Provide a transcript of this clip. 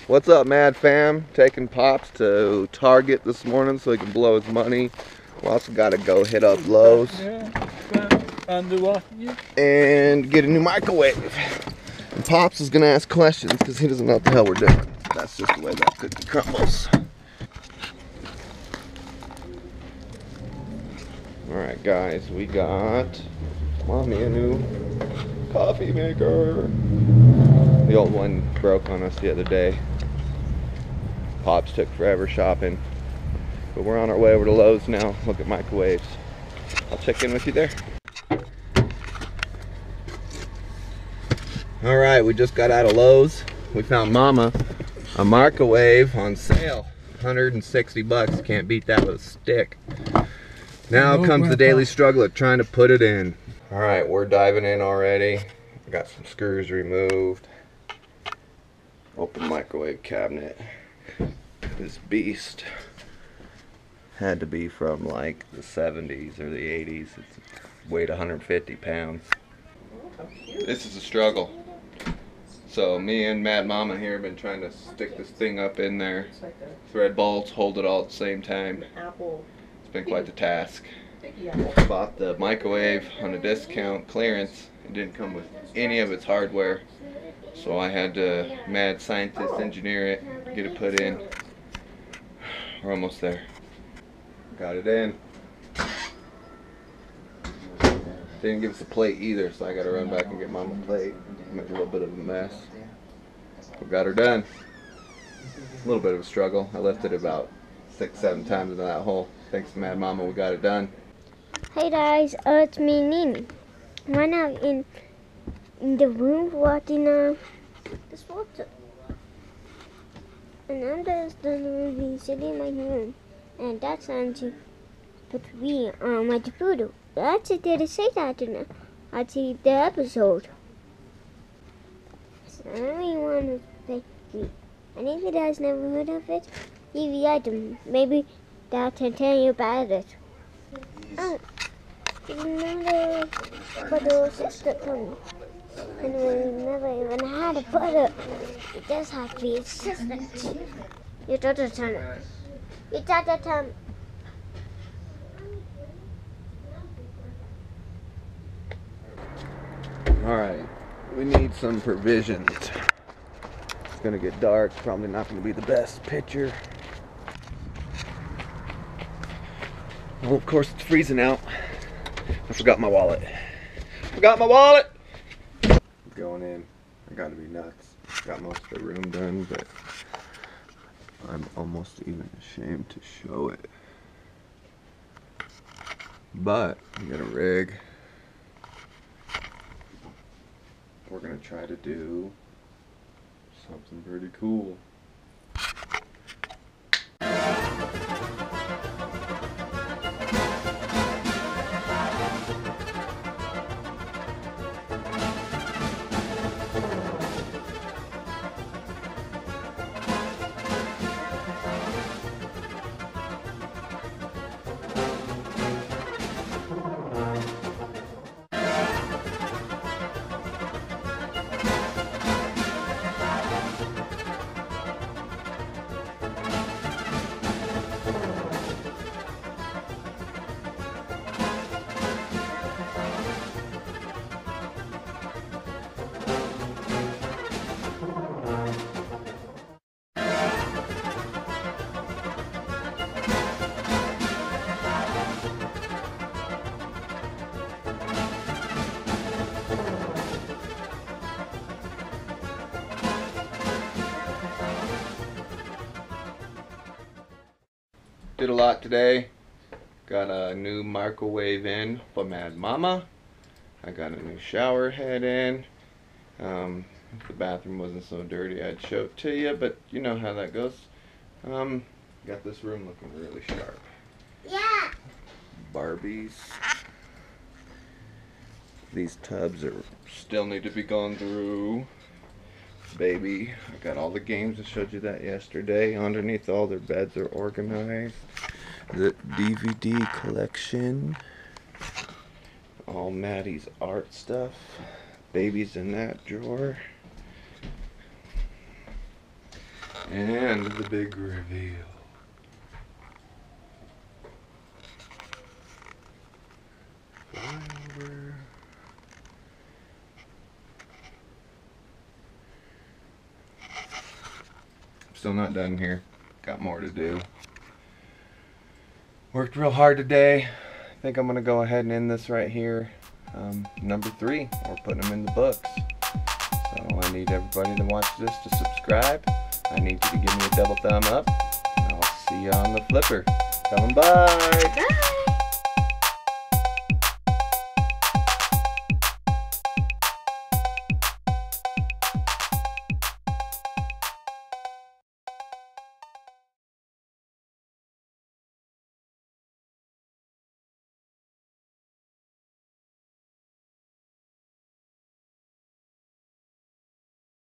What's up, MadFam? Taking Pops to Target this morning so he can blow his money. We also got to go hit up Lowe's and get a new microwave. And Pops is going to ask questions because he doesn't know what the hell we're doing. That's just the way that cookie crumbles. Alright guys, we got Mommy a new coffee maker. The old one broke on us the other day. Pops took forever shopping. But we're on our way over to Lowe's now. Look at microwaves. I'll check in with you there. Alright, we just got out of Lowe's. We found Mama a microwave on sale. 160 bucks. Can't beat that with a stick. Now comes the daily struggle of trying to put it in. Alright, we're diving in already. Got some screws removed. Open microwave cabinet. This beast had to be from like the 70s or the 80s. It's weighed 150 pounds. This is a struggle. So me and Mad Mama here have been trying to stick this thing up in there. Thread bolts, hold it all at the same time. It's been quite the task. Bought the microwave on a discount clearance. It didn't come with any of its hardware. So I had to mad scientist engineer it, get it put in. We're almost there. Got it in. Didn't give us a plate either, so I gotta run back and get Mama a plate. Make a little bit of a mess. We got her done. A little bit of a struggle. I lifted about 6-7 times into that hole. Thanks to Mad Mama, we got it done. Hey guys, it's me, Nini. Right now in the room watching this water. And I'm just be sitting in my room. And that's Auntie between my computer. That's it to say that in I see the episode. So I really want to thank you. And if you guys never heard of it, leave the item. Maybe Dad can tell you about it. Oh, another little sister coming. And we never even had a butter. It does have to be assistant. Your daughter time. Your daughter time. Alright, we need some provisions. It's gonna get dark, probably not gonna be the best picture. Well, of course it's freezing out. I forgot my wallet. Forgot my wallet! Going in. I gotta be nuts. Got most of the room done, but I'm almost even ashamed to show it. But we got a rig. We're gonna try to do something pretty cool. Did a lot today. Got a new microwave in for Mad Mama. I got a new shower head in. If the bathroom wasn't so dirty, I'd show it to you, but you know how that goes. Got this room looking really sharp. Yeah. Barbies. These tubs are still need to be gone through. Baby, I got all the games. I showed you that yesterday. Underneath all their beds are organized. The DVD collection. All Maddie's art stuff. Baby's in that drawer. And the big reveal. Fly over. Still not done here. Got more to do. Worked real hard today. I think I'm gonna go ahead and end this right here. Number 3, we're putting them in the books. So I need everybody to watch this to subscribe. I need you to give me a double thumb up. And I'll see you on the flipper. Tell them bye. Bye.